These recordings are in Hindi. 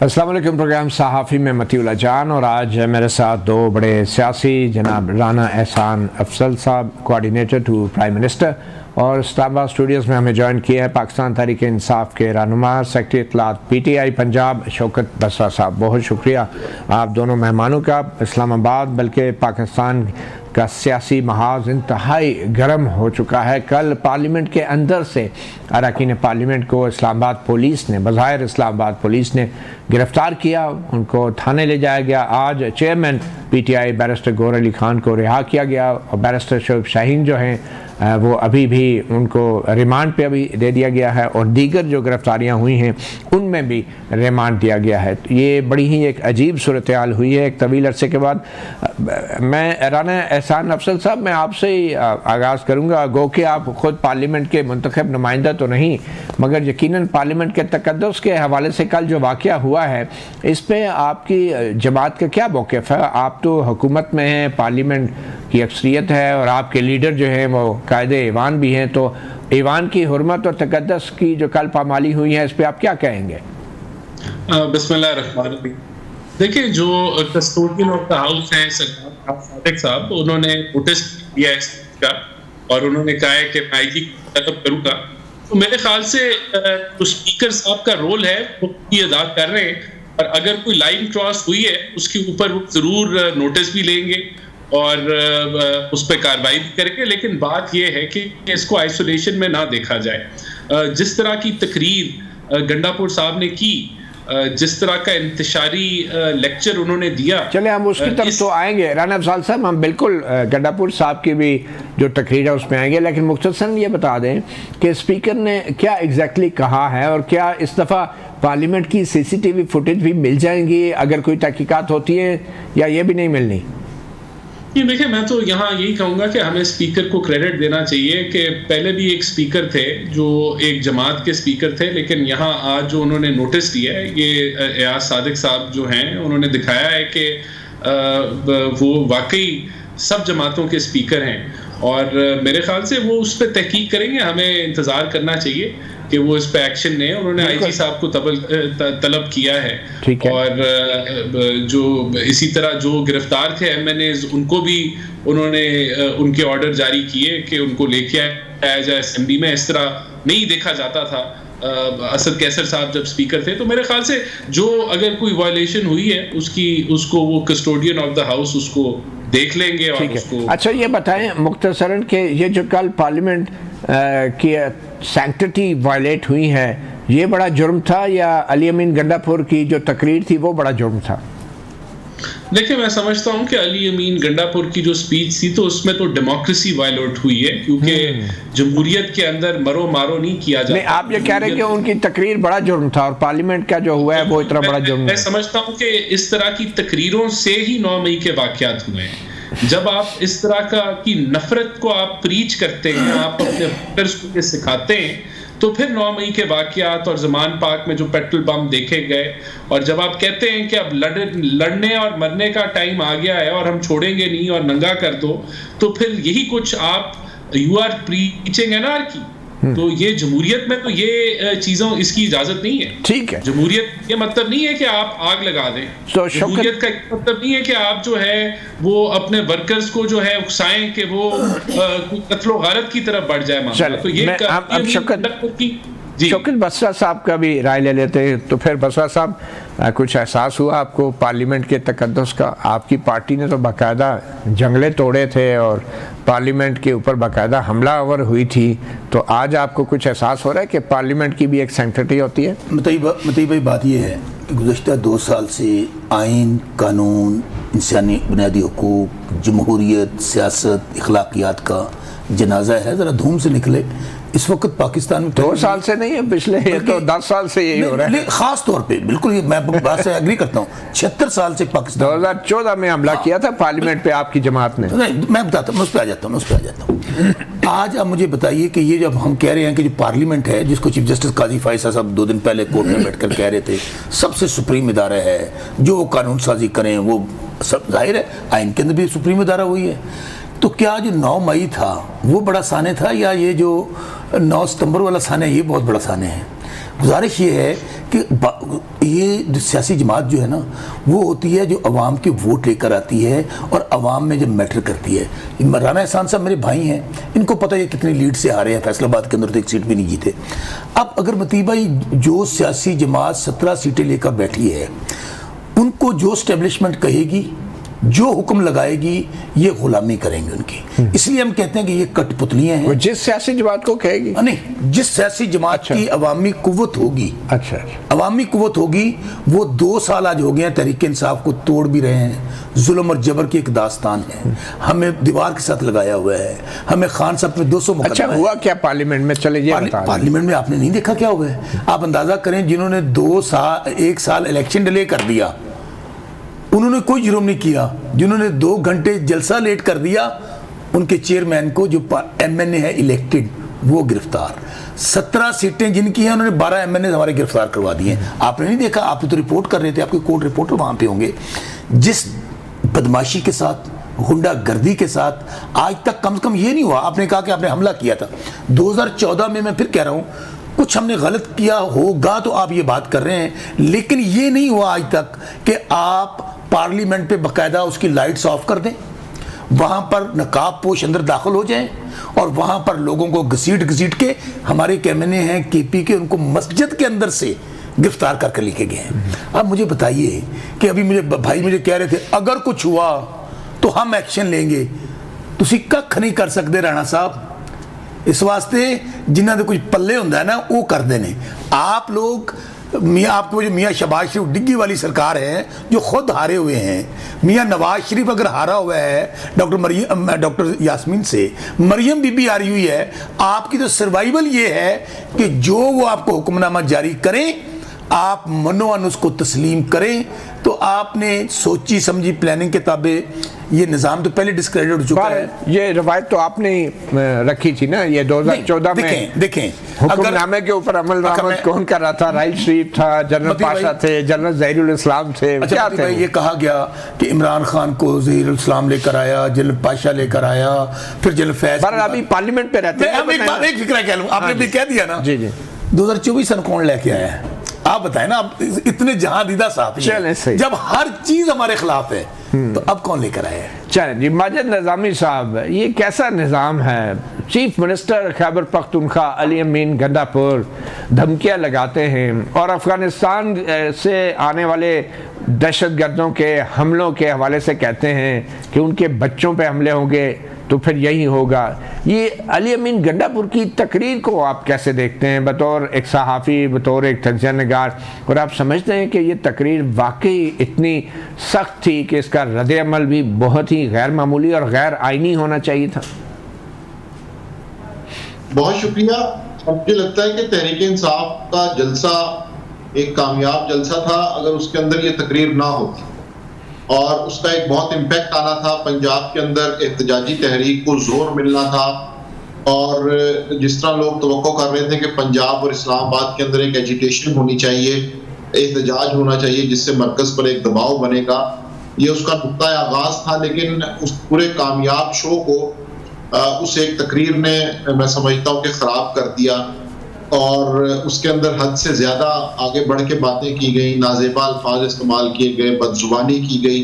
अस्सलाम वालेकुम। प्रोग्राम सहाफ़ी में मतीउल्लाह जान और आज मेरे साथ दो बड़े सियासी, जनाब राना एहसान अफजल साहब, कोऑर्डिनेटर टू प्राइम मिनिस्टर, और इस्लामाबाद स्टूडियोज़ में हमें ज्वाइन किया है पाकिस्तान तहरीक इंसाफ के रहनुमा सेक्रेटरी इत्तलात PTI पंजाब शौकत बसरा साहब। बहुत शुक्रिया आप दोनों मेहमानों का। इस्लामाबाद बल्कि पाकिस्तान का सियासी महाज इंतहाई गर्म हो चुका है। कल पार्लियामेंट के अंदर से अरकान पार्लियामेंट को इस्लामाबाद पुलिस ने, बज़ाहिर इस्लामाबाद पुलिस ने गिरफ़्तार किया, उनको थाने ले जाया गया। आज chairman PTI barrister Gohar Ali Khan को रिहा किया गया और बैरिस्टर शोएब शाहीन जो हैं वो अभी भी उनको रिमांड पे अभी दे दिया गया है, और दीगर जो गिरफ्तारियां हुई हैं उनमें भी रिमांड दिया गया है। तो ये बड़ी ही एक अजीब सूरत हाल हुई है एक तवील अरसे के बाद। मैं राना एहसान अफजल साहब, मैं आपसे ही आगाज़ करूँगा। गो कि आप ख़ुद पार्लियामेंट के मुंतखब नुमाइंदा तो नहीं, मगर यकीनन पार्लियामेंट के तकद्दुस के हवाले से कल जो वाक़या हुआ है इस पर आपकी जमात का क्या मौक़िफ़ है? आप तो हुकूमत में हैं, पार्लियामेंट की अक्सरियत है और आपके लीडर जो हैं वो कायदे ईवान भी हैं, तो ईवान की हुर्मत और तकद्दुस की जो कल पामाली हुई है इस पर आप क्या कहेंगे? बिस्मिल्लाहिर्रहमानिर्रहीम। देखिए, जो कस्टोडियन ऑफ द हाउस हैं सरदार सादिक साहब, उन्होंने नोटिस दिया है इसका और उन्होंने कहा है कि मैं IG को तलब करूँगा। तो मेरे ख्याल से जो स्पीकर साहब का रोल है वो अदा कर रहे हैं, और अगर कोई लाइन क्रॉस हुई है उसके ऊपर वो ज़रूर नोटिस भी लेंगे और उस पर कार्रवाई भी करेंगे। लेकिन बात यह है कि इसको आइसोलेशन में ना देखा जाए। जिस तरह की तकरीर गंडापुर साहब ने की, जिस तरह का इंतशारी लेक्चर उन्होंने दिया, चले हम उसकी तरफ तो आएंगे राना अफजल साहब, हम बिल्कुल गंडापुर साहब की भी जो तकरीर है उसमें आएंगे, लेकिन मुख्तसरन ये बता दें कि स्पीकर ने क्या एग्जैक्टली कहा है और क्या इस दफ़ा पार्लियामेंट की CCTV फुटेज भी मिल जाएंगी अगर कोई तहकीकात होती है, या ये भी नहीं मिलनी? देखिए, मैं तो यहाँ यही कहूँगा कि हमें स्पीकर को क्रेडिट देना चाहिए कि पहले भी एक स्पीकर थे जो एक जमात के स्पीकर थे, लेकिन यहाँ आज जो उन्होंने नोटिस दिया है, ये एयाज सादिक साहब जो हैं उन्होंने दिखाया है कि वो वाकई सब जमातों के स्पीकर हैं, और मेरे ख्याल से वो उस पर तहकीक करेंगे। हमें इंतज़ार करना चाहिए कि वो इस पे एक्शन लें। उन्होंने IG साहब को तलब किया है, और जो इसी तरह जो गिरफ्तार थे MNAs उनको भी उन्होंने उनके ऑर्डर जारी किए कि उनको लेके आया जाए असेंबली में। इस तरह नहीं देखा जाता था असद कैसर साहब जब स्पीकर थे। तो मेरे ख्याल से जो अगर कोई वायलेशन हुई है उसको वो कस्टोडियन ऑफ द हाउस उसको देख लेंगे और उसको। अच्छा, ये बताएं मुख्तसरन के ये जो कल पार्लियामेंट की सैंक्टिटी वायलेट हुई है, ये बड़ा जुर्म था या अली अमीन गंडापुर की जो तकरीर थी वो बड़ा जुर्म था? देखिए, मैं समझता हूँ कि अली अमीन गंडापुर की जो स्पीच थी तो उसमें तो डेमोक्रेसी वायलेट हुई है, क्योंकि जमहूरियत के अंदर मरो मारो नहीं किया जाता। नहीं, आप ये कह रहे हैं कि उनकी तकरीर बड़ा जुर्म था और पार्लियामेंट का जो हुआ है वो इतना बड़ा जुर्म? मैं समझता हूँ कि इस तरह की तकरीरों से ही 9 मई के वाकयात हुए हैं। जब आप इस तरह की नफरत को आप प्रीच करते हैं, आप अपने वोटर्स को ये सिखाते हैं, तो फिर 9 मई के वाकयात और ज़मान पार्क में जो पेट्रोल बम देखे गए, और जब आप कहते हैं कि अब लड़ने और मरने का टाइम आ गया है और हम छोड़ेंगे नहीं और नंगा कर दो, तो फिर यही कुछ आप यू आर प्रीचिंग एनार्की। तो ये जमहूरियत में तो ये चीजों इसकी इजाजत नहीं है। ठीक है, जमहूरियत ये मतलब नहीं है कि आप आग लगा दें। तो जमहूरियत का मतलब नहीं है कि आप जो है वो अपने वर्कर्स को जो है उकसाएं कि वो कत्लो गारत की तरफ बढ़ जाए मामला। तो ये शौकत बसरा साहब का भी राय ले लेते हैं। तो फिर बसरा साहब, कुछ एहसास हुआ आपको पार्लियामेंट के तकद्दुस का? आपकी पार्टी ने तो बाकायदा जंगले तोड़े थे और पार्लियामेंट के ऊपर बाकायदा हमलावर हुई थी, तो आज आपको कुछ एहसास हो रहा है कि पार्लियामेंट की भी एक सैंक्टिटी होती है? मतलब भाई, बात यह है कि गुज़श्ता 2 साल से आइन, कानून, इंसानी बुनियादी हुकूक, जमहूरियत, सियासत, अखलाकियात का जनाजा है। ज़रा धूम से निकले इस वक्त पाकिस्तान में 2 साल से नहीं है, पिछले तो 10 साल से यही हो रहा है। खास तौर पे बिल्कुल मैं बात से एग्री करता हूँ। 76 साल से पाकिस्तान 2014 में हमला किया था पार्लियामेंट पे आपकी जमात ने। मैं बताता हूँ, मैं उस पर आ जाता हूँ। आज आप मुझे बताइए कि ये जब हम कह रहे हैं कि जो पार्लियामेंट है, जिसको चीफ जस्टिस काजी फायसा साहब 2 दिन पहले कोर्ट में बैठकर कह रहे थे सबसे सुप्रीम इदारा है, जो कानून साजी करें वो सब, जाहिर है आइन के अंदर भी सुप्रीम इदारा हुई है। तो क्या जो 9 मई था वो बड़ा साने था, या ये जो 9 सितंबर वाला साने है ये बहुत बड़ा साने है? गुजारिश ये है कि ये सियासी जमात जो है ना वो होती है जो अवाम के वोट लेकर आती है और अवाम में जब मैटर करती है। राना एहसान साहब मेरे भाई हैं, इनको पता है कितनी लीड से हारे हैं, फैसलाबाद के अंदर तो 1 सीट भी नहीं जीते। अब अगर मतीब भाई जो सियासी जमात 17 सीटें लेकर बैठी है, उनको जो एस्टेब्लिशमेंट कहेगी, जो हुक्म लगाएगी, ये गुलामी करेंगे उनकी। इसलिए हम कहते हैं कि ये कठपुतलियां हैं। जिस सियासी जमात को कहेगी, नहीं, जिस सियासी जमात की अवामी कुव्वत होगी, अच्छा अवामी कुव्वत होगी, वो 2 साल आज हो गए हैं तहरीक इंसाफ को तोड़ भी रहे हैं। जुल्म और जबर की एक दास्तान है, हमें दीवार के साथ लगाया हुआ है, हमें खान साहब पे 200 अच्छा हुआ क्या पार्लियामेंट में? चले ये पार्लियामेंट में आपने नहीं देखा क्या हुआ है? आप अंदाजा करें, जिन्होंने 1 साल इलेक्शन डिले कर दिया उन्होंने कोई जुर्म नहीं किया। जिन्होंने 2 घंटे जलसा लेट कर दिया, उनके चेयरमैन को जो MNA है इलेक्टेड, वो गिरफ्तार। 17 सीटें जिनकी हैं उन्होंने 12 MNA हमारे गिरफ्तार करवा दिए। आपने नहीं देखा? आप तो रिपोर्ट कर रहे थे, आपके कोर्ट रिपोर्टर वहां पे होंगे। जिस बदमाशी के साथ, गुंडागर्दी के साथ आज तक कम से कम ये नहीं हुआ। आपने कहा कि आपने हमला किया था 2014 में, मैं फिर कह रहा हूं कुछ हमने गलत किया होगा तो आप ये बात कर रहे हैं, लेकिन ये नहीं हुआ आज तक कि आप पार्लियामेंट पे बकायदा उसकी लाइट्स ऑफ कर दें, वहां पर नकाब पोश अंदर दाखिल हो जाएं और वहां पर लोगों को घसीट के, हमारे MNA हैं KP के, उनको मस्जिद के अंदर से गिरफ्तार करके लेके गए हैं। अब मुझे बताइए कि अभी मुझे कह रहे थे अगर कुछ हुआ तो हम एक्शन लेंगे। तुसी कख नहीं कर सकते राणा साहब, इस वास्ते जिन्हों के कुछ पल्ले होंदा है ना वो करते हैं। आप लोग आपको जो मियाँ शहबाज शरीफ डिग्गी वाली सरकार है जो खुद हारे हुए हैं, मियाँ नवाज शरीफ अगर हारा हुआ है डॉक्टर यास्मीन से, मरियम बीबी हारी हुई है, आपकी तो सर्वाइवल ये है कि जो वो आपको हुक्मनामा जारी करें आप मनोअन उसको तस्लीम करें। तो आपने सोची समझी प्लानिंग के ताबे ये निज़ाम तो पहले डिस्क्रेडिट हो चुका है। ये रवायत तो आपने रखी थी ना, ये 2014 में देखें हुक्मनामे के ऊपर अमल दरामद कौन कर रहा था? राइल शरीफ था, जनरल पाशा थे, जनरल ज़हीरुल इस्लाम थे। अच्छा भाई, ये कहा गया कि इमरान खान को ज़हीरुल इस्लाम लेकर आया, जनरल पाशा लेकर आया, फिर जनरल फैज। अभी पार्लियामेंट पे रहते हैं। एक फिक्रा कह लूं, आपने भी कह दिया ना। जी जी, 2024 सन कौन लेके आया है? आप बताएं ना, आप इतने जहां दीदा साहब जब हर चीज हमारे खिलाफ है तो अब कौन लेकर आए? चलें जी, माजिद निज़ामी साहब, ये कैसा निज़ाम है? चीफ मिनिस्टर खैबर पख्तूनख्वा अली अमीन गंडापुर धमकियां लगाते हैं और अफगानिस्तान से आने वाले दहशतगर्दों के हमलों के हवाले से कहते हैं कि उनके बच्चों पे हमले होंगे तो फिर यही होगा। ये अली अमीन गंडापुर की तकरीर को आप कैसे देखते हैं बतौर एक सहाफ़ी, बतौर एक तजिया निगार? और आप समझते हैं कि ये तकरीर वाकई इतनी सख्त थी कि इसका रद्द-ए-अमल भी बहुत ही गैर मामूली और गैर आइनी होना चाहिए था? बहुत शुक्रिया। मुझे लगता है कि तहरीक इंसाफ का जलसा एक कामयाब जलसा था अगर उसके अंदर ये तकरीर ना होती, और उसका एक बहुत इम्पैक्ट आना था। पंजाब के अंदर एहतजाजी तहरीक को जोर मिलना था, और जिस तरह लोग तवक्को कर रहे थे कि पंजाब और इस्लामाबाद के अंदर एक एजिटेशन होनी चाहिए, एहतजाज होना चाहिए जिससे मरकज़ पर एक दबाव बनेगा, ये उसका नुक्ता आगाज था। लेकिन उस पूरे कामयाब शो को उस एक तकरीर ने, मैं समझता हूँ कि ख़राब कर दिया, और उसके अंदर हद से ज़्यादा आगे बढ़ के बातें की गई, नाज़ेबा अल्फाज इस्तेमाल किए गए, बदजुबानी की गई,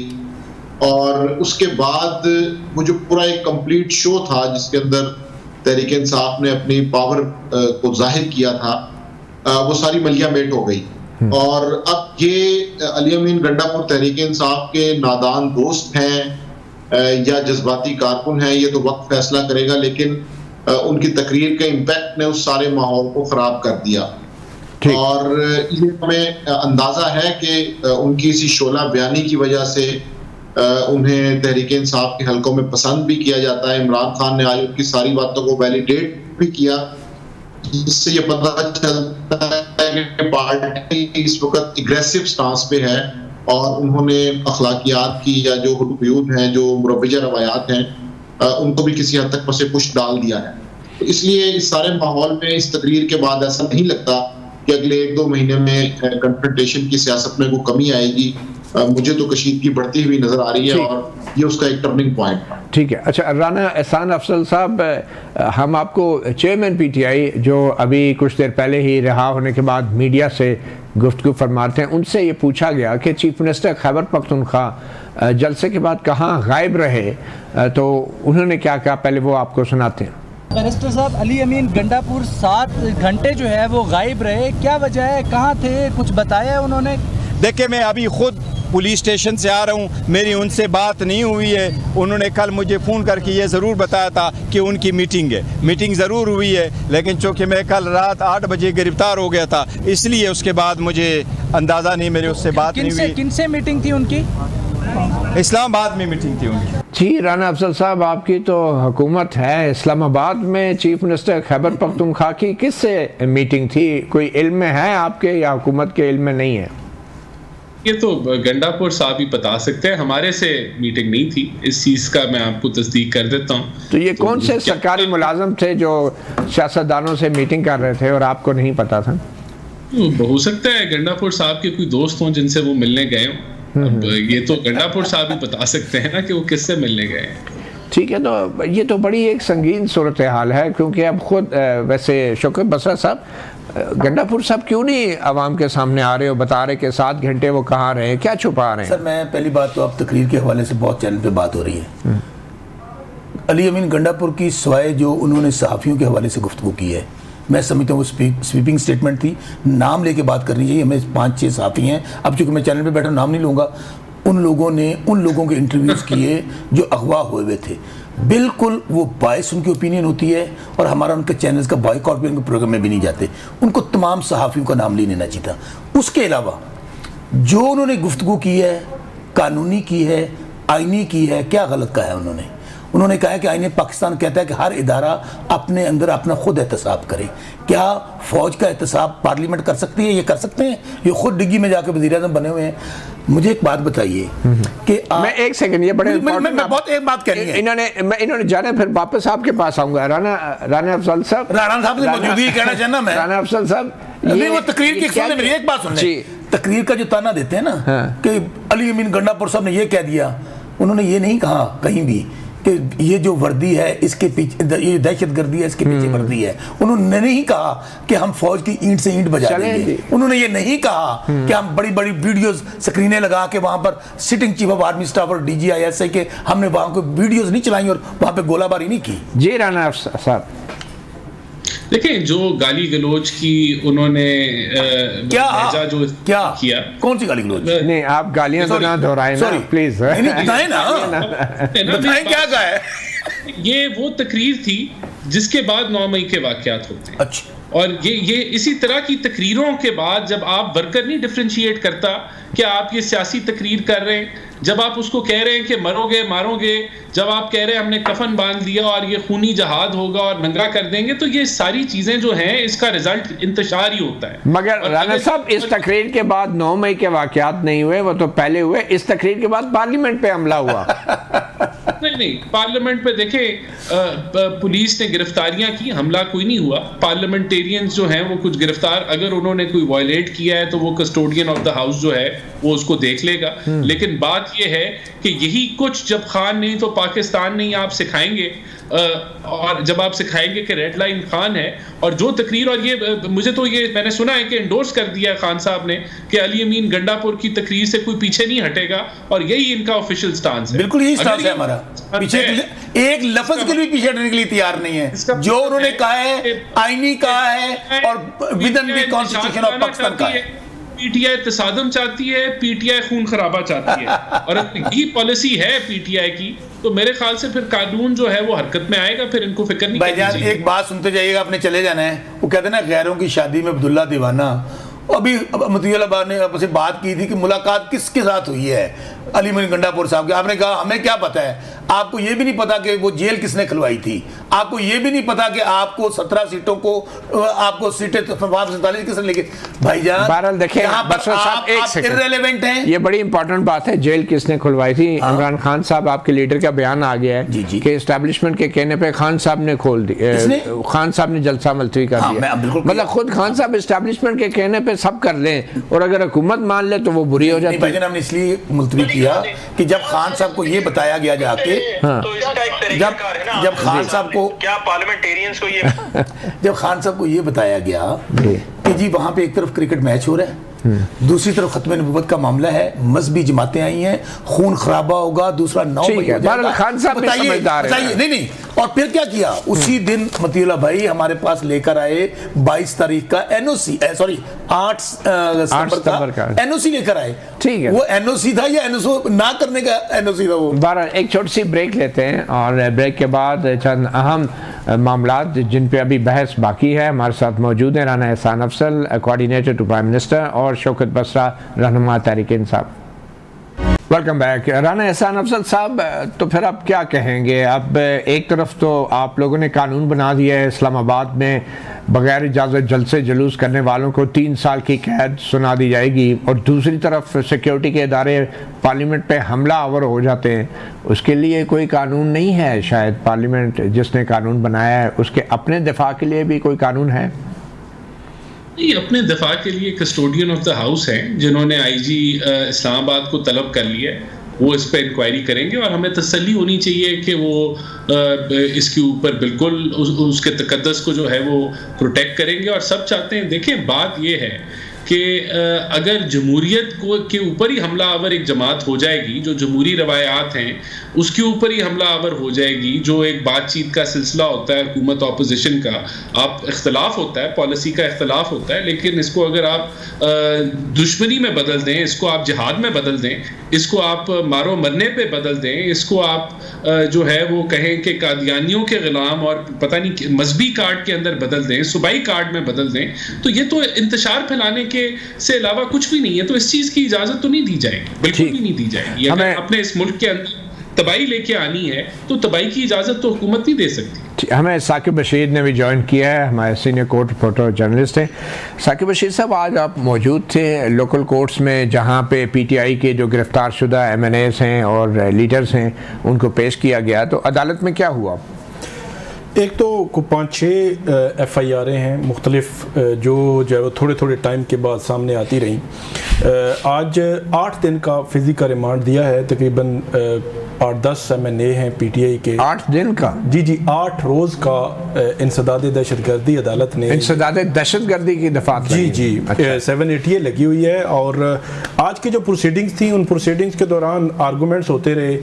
और उसके बाद वो जो पूरा एक कंप्लीट शो था जिसके अंदर तहरीक इंसाफ ने अपनी पावर को जाहिर किया था, वो सारी मलिया मेट हो गई। और अब ये अली अमीन गंडापुर तहरीक इंसाफ के नादान दोस्त हैं या जज्बाती कारकुन हैं, ये तो वक्त फैसला करेगा, लेकिन उनकी तकरीर के इम्पैक्ट ने उस सारे माहौल को खराब कर दिया। और ये हमें अंदाजा है कि उनकी इसी शोला बयानी की वजह से उन्हें तहरीक इंसाफ के हलकों में पसंद भी किया जाता है। इमरान खान ने आज उनकी सारी बातों को वैलिडेट भी किया, जिससे ये पता चलता है कि पार्टी इस वक्त एग्रेसिव स्टांस पे है और उन्होंने अखलाकियात की या जो हुदूद हैं, जो मुरव्वजा रवायात हैं, उनको भी किसी हद तक पसे पुश डाल दिया है। तो इसलिए इस सारे माहौल में इस तकरीर के बाद ऐसा नहीं लगता कि अगले 1-2 महीने में कन्फ्रंटेशन की सियासत में वो कमी आएगी। मुझे तो कशीदगी बढ़ती हुई नजर आ रही है और ये उसका एक टर्निंग पॉइंट है। ठीक है। अच्छा, राना एहसान अफजल साहब, हम आपको चेयरमैन पीटीआई जो अभी कुछ देर पहले ही रिहा होने के बाद मीडिया से गुफ्तगू फरमाते हैं, उनसे ये पूछा गया कि चीफ मिनिस्टर खैबर पख्तूनख्वा जलसे के बाद कहाँ गायब रहे, तो उन्होंने क्या कहा, पहले वो आपको सुनाते हैं। मिनिस्टर साहब, अली अमीन गंडापुर 7 घंटे जो है वो गायब रहे, क्या वजह है, कहाँ थे, कुछ बताया है उन्होंने? देखिए, मैं अभी खुद पुलिस स्टेशन से आ रहा हूँ, मेरी उनसे बात नहीं हुई है। उन्होंने कल मुझे फ़ोन करके ये ज़रूर बताया था कि उनकी मीटिंग है, मीटिंग ज़रूर हुई है, लेकिन चूँकि मैं कल रात 8 बजे गिरफ्तार हो गया था, इसलिए उसके बाद मुझे अंदाज़ा नहीं, मेरे उससे बात नहीं हुई। किनसे मीटिंग थी उनकी? इस्लामाबाद में मीटिंग थी उनकी। जी राना अफजल साहब, आपकी तो हुकूमत है, इस्लामाबाद में चीफ मिनिस्टर खैबर पख्तूनख्वा की किससे मीटिंग थी? कोई इल्म में है आपके या हुकूमत के इल्म में नहीं है? ये तो गंडापुर साहब ही बता सकते हैं, हमारे से मीटिंग नहीं थी, इस चीज़ का मैं आपको तस्दीक कर देता हूँ। तो ये कौन से सरकारी मुलाजम थे जो सियासतदानों से मीटिंग कर रहे थे और आपको नहीं पता था? हो सकता है गंडापुर साहब के कोई दोस्त हों जिनसे वो मिलने गए हों। अब ये तो गंडापुर साहब ही बता सकते हैं ना कि वो किससे मिलने गए हैं। ठीक है, तो ये तो बड़ी एक संगीन सूरत हाल है, क्योंकि अब खुद वैसे शौकत बसरा साहब, गंडापुर साहब क्यों नहीं आवाम के सामने आ रहे हो, बता रहे कि 7 घंटे वो कहाँ रहे, क्या छुपा रहे हैं? सर, मैं पहली बात तो, अब तकरीर के हवाले से बहुत चैनल पे बात हो रही है। अली अमीन गंडापुर की सवाए जो उन्होंने सहाफ़ियों के हवाले से गुफ्तगू की है, मैं समझता हूँ वो स्वीपिंग स्टेटमेंट थी, नाम लेके बात करनी चाहिए। हमें 5-6 सहाफ़ी हैं, अब चूँकि मैं चैनल पे बैठा नाम नहीं लूँगा, उन लोगों ने उन लोगों के इंटरव्यूज़ किए जो अगवा हुए थे, बिल्कुल वो बायस उनकी ओपिनियन होती है और हमारा उनके चैनल्स का बॉयकॉट भी उनके प्रोग्राम में भी नहीं जाते। उनको तमाम सहाफ़ियों का नाम नहीं लेना चाहिए था। उसके अलावा जो उन्होंने गुफ्तगू की है, कानूनी की है, आईनी की है, क्या गलत कहा है उन्होंने कहा है कि आईने पाकिस्तान कहता है कि हर इदारा अपने अंदर अपना खुद एहतसाब करे। क्या फौज का एहतसाब पार्लियामेंट कर सकती है? ये कर सकते हैं? ये खुद डिग्गी में जाकर वज़ीर-ए-आज़म बने हुए हैं। मुझे एक बात बताइए कि मैं एक सेकंड, ये बड़े मैं बहुत एक बात कहनी है। इन्होंने जाने, फिर वापस आपके पास आऊंगा। राना अफजल साहब, राना साहब ने मौजूदगी कहना चाहना मैं। राना अफजल साहब, ये वो तकरीर की मेरी एक बात सुन ले, तकरीर का जो ताना देते हैं ना कि अली अमीन गंडापुर साहब ने ये कह दिया, उन्होंने ये नहीं कहा कहीं भी कि ये जो वर्दी है इसके पीछे, ये दहशतगर्दी है इसके पीछे वर्दी है। उन्होंने नहीं कहा कि हम फौज की ईंट से ईंट बजा देंगे। उन्होंने ये नहीं कहा कि हम बड़ी बड़ी वीडियोस स्क्रीनें लगा के वहां पर sitting chief of army staff और DGISI के हमने वहां को वीडियोस नहीं चलाई और वहां पे गोलाबारी नहीं की। जी राना साहब, देखिए, जो गाली गलोच की उन्होंने जो किया, कौन सी गाली गलोच? नहीं, आप गालियां तो ना दोहराएं ना प्लीज। बताएं ना, बताएं क्या कहा है। ये वो तकरीर थी जिसके बाद 9 मई के वाकयात होते हैं। अच्छा, और ये इसी तरह की तकरीरों के बाद जब आप वर्कर नहीं डिफरेंशिएट करता कि आप ये सियासी तकरीर कर रहे हैं, जब आप उसको कह रहे हैं कि मरोगे मारोगे, जब आप कह रहे हैं हमने कफन बांध लिया और ये खूनी जहाद होगा और नंगा कर देंगे, तो ये सारी चीजें जो हैं इसका रिजल्ट इंतशार ही होता है। मगर राना साहब, इस तकरीर के बाद 9 मई के वाकयात नहीं हुए, वो तो पहले हुए। इस तकरीर के बाद पार्लियामेंट पे हमला हुआ। नहीं, पार्लियामेंट पे देखें, पुलिस ने गिरफ्तारियां की, हमला कोई नहीं हुआ। पार्लियामेंटेरियंस जो हैं वो कुछ गिरफ्तार, अगर उन्होंने कोई वायलेट किया है तो वो कस्टोडियन ऑफ द हाउस जो है वो उसको देख लेगा। लेकिन बात ये है कि यही कुछ जब खान नहीं तो पाकिस्तान नहीं आप सिखाएंगे, और जब आप सिखाएंगे कि रेड लाइन खान है, और जो तकरीर, और ये मुझे तो ये मैंने सुना है कि एंडोर्स कर दिया खान साहब ने कि अली अमीन गंडापुर की तकरीर से कोई पीछे नहीं हटेगा, और यही इनका ऑफिशियल स्टांस है। बिल्कुल यही स्टांस है हमारा, पीछे एक लफ्ज के लिए पीछे हटने के लिए तैयार नहीं है। जो उन्होंने कहा है, आईनी कहा है और within the constitution of Pakistan का है। पीटीआई तसादम चाहती है, पीटीआई खून खराबा चाहती है, और यही पॉलिसी है पीटीआई की, तो मेरे ख्याल से फिर कानून जो है वो हरकत में आएगा, फिर इनको फिक्र नहीं करनी चाहिए। एक बात सुनते जाइएगा, आपने चले जाना है। वो कहते हैं ना, गैरों की शादी में अब्दुल्ला दीवाना। अभी मतीउल अब्बास ने आपसे बात की थी कि मुलाकात किसके साथ हुई है अली अमीन गंडापुर साहब की। आपने कहा हमें क्या पता है, आपको ये भी नहीं पता कि वो जेल किसने खुलवाई थी, आपको ये भी नहीं पता कि आपको 17 सीटों को आपको सीटें 47 किसने लेके। भाईजान बहरहाल देखिए इररिलेवेंट हैं। ये बड़ी इंपॉर्टेंट बात है, जेल किसने खुलवाई थी। इमरान खान साहब आपके लीडर का बयान आ गया है कि एस्टेब्लिशमेंट के कहने पे खान साहब ने खोल दी, खान साहब ने जलसा मुलतवी कर दिया। मतलब खुद खान साहब एस्टेब्लिशमेंट के कहने पे सब कर लें और अगर हुकूमत मान ले तो वो बुरी हो जाती है। भाईजान हमने इसलिए मुलतवी किया कि जब खान साहब को ये बताया गया जाके, जब खान साहब को क्या पार्लियामेंटेरियंस को ये जब खान साहब को ये बताया गया कि जी वहां पे एक तरफ क्रिकेट मैच हो रहा है, दूसरी तरफ खत्म नबूवत का मामला है, मजहबी जमातें आई हैं, खून खराबा होगा, दूसरा 9 बजे खान साहब बताइए नहीं। और फिर क्या किया, उसी दिन मतीउल्लाह भाई हमारे पास लेकर आए 22 तारीख का एनओसी, सॉरी 8 सितंबर का एनओसी लेकर आए। ठीक है, वो एनओसी था या एनओसी ना करने का एनओसी था वो। एक छोटी सी ब्रेक लेते हैं और ब्रेक के बाद चंद अहम मामला जिन पे अभी बहस बाकी है हमारे साथ मौजूद हैं Rana Ehsan Afzal, coordinator to prime minister, और शौकत बसरा, रहनुमा तहरीक इंसाफ। Welcome back. राना एहसान अफजल साहब, तो फिर आप क्या कहेंगे? अब एक तरफ तो आप लोगों ने कानून बना दिया है, इस्लामाबाद में बगैर इजाज़त जलसे जुलूस करने वालों को 3 साल की कैद सुना दी जाएगी, और दूसरी तरफ सिक्योरिटी के इदारे पार्लियामेंट पे हमला आवर हो जाते हैं। उसके लिए कोई कानून नहीं है शायद, पार्लियामेंट जिसने कानून बनाया है उसके अपने दिफा के लिए भी कोई कानून है? नहीं, अपने दफा के लिए कस्टोडियन ऑफ द हाउस हैं जिन्होंने आईजी इस्लामाबाद को तलब कर लिया है, वो इस पर इंक्वायरी करेंगे और हमें तसल्ली होनी चाहिए कि वो इसके ऊपर बिल्कुल उसके तकद्दस को जो है वो प्रोटेक्ट करेंगे। और सब चाहते हैं, देखें बात ये है कि अगर जमहूरियत को के ऊपर ही हमला आवर एक जमात हो जाएगी, जो जमहूरी रवायात हैं उसके ऊपर ही हमला आवर हो जाएगी, जो एक बातचीत का सिलसिला होता है हुकूमत ऑपोजिशन का, आप इख्तलाफ होता है, पॉलिसी का इख्तलाफ होता है, लेकिन इसको अगर आप दुश्मनी में बदल दें, इसको आप जिहाद में बदल दें, इसको आप मारो मरने पे बदल दें, इसको आप जो है वो कहें कि कादियानियों के गुलाम और पता नहीं मजहबी कार्ड के अंदर बदल दें, सूबाई कार्ड में बदल दें, तो ये तो इंतशार फैलाने के से अलावा कुछ भी नहीं है। तो इस चीज की इजाजत तो नहीं दी जाएगी, बिल्कुल भी नहीं दी जाएगी। अगर अपने इस मुल्क के अंदर तबाही लेके आनी है तो तबाही की इजाजत तो हुकूमत नहीं दे सकती। हमें साकिब बशीर ने भी ज्वाइन किया है, हमारे सीनियर कोर्ट रिपोर्टर जर्नलिस्ट हैं। साकिब बशीर साहब, आज आप मौजूद थे लोकल कोर्ट्स में जहां पे पीटीआई के जो गिरफ्तार शुदा एमएनएस हैं और लीडर्स हैं उनको पेश किया गया, तो अदालत में क्या हुआ? एक तो 5-6 FIR हैं मुख्तलिफ जो है वो थोड़े थोड़े टाइम के बाद सामने आती रहीं। आज 8 दिन का फिजिकल रिमांड दिया है, तकरीबन 8-10 MNA हैं PTI के। 8 दिन का? जी 8 रोज़ का इंसदाद दहशतगर्दी अदालत ने, इंसदाद दहशतगर्दी की दफात जी अच्छा। 780 लगी हुई है। और आज की जो प्रोसीडिंग्स थी उन प्रोसीडिंग्स के दौरान आर्गूमेंट्स होते रहे,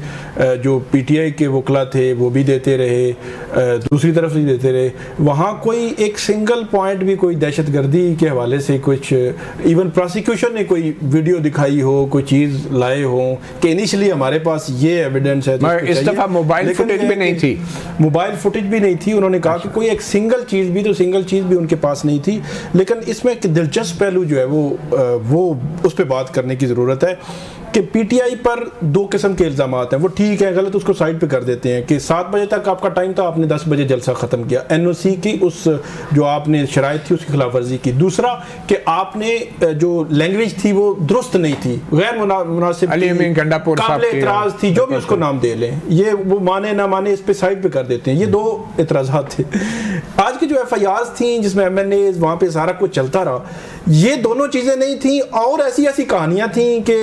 जो PTI के वकला थे वो भी देते रहे, दूसरी तरफ से देते रहे। वहाँ कोई एक सिंगल पॉइंट भी कोई दहशतगर्दी के हवाले से कुछ, इवन प्रोसिक्यूशन ने कोई वीडियो दिखाई हो, कोई चीज़ लाए हो कि इनिशियली हमारे पास ये एविडेंस है, तो इस दफा मोबाइल फुटेज भी नहीं थी, मोबाइल फुटेज भी नहीं थी। उन्होंने कहा कि कोई एक सिंगल चीज़ भी उनके पास नहीं थी। लेकिन इसमें एक दिलचस्प पहलू जो है वो उस पर बात करने की ज़रूरत है कि PTI पर 2 किस्म के इल्ज़ामात हैं। वो ठीक है, गलत उसको साइड पे कर देते हैं कि 7 बजे तक आपका टाइम था, आपने 10 बजे जलसा ख़त्म किया, NOC की उस जो आपने शराइत थी उसकी खिलाफ वर्जी की। दूसरा कि आपने जो लैंग्वेज थी वो दुरुस्त नहीं थी, गैर मुनासिब, काबिल एतराज़ थी, जो भी उसको नाम दे लें, ये वो माने ना माने इस पर साइड पे कर देते हैं। ये 2 एतराज़ात थे। आज की जो FIRs थी जिसमें MNAs वहाँ पे सारा कुछ चलता रहा, ये दोनों चीज़ें नहीं थी। और ऐसी कहानियाँ थी कि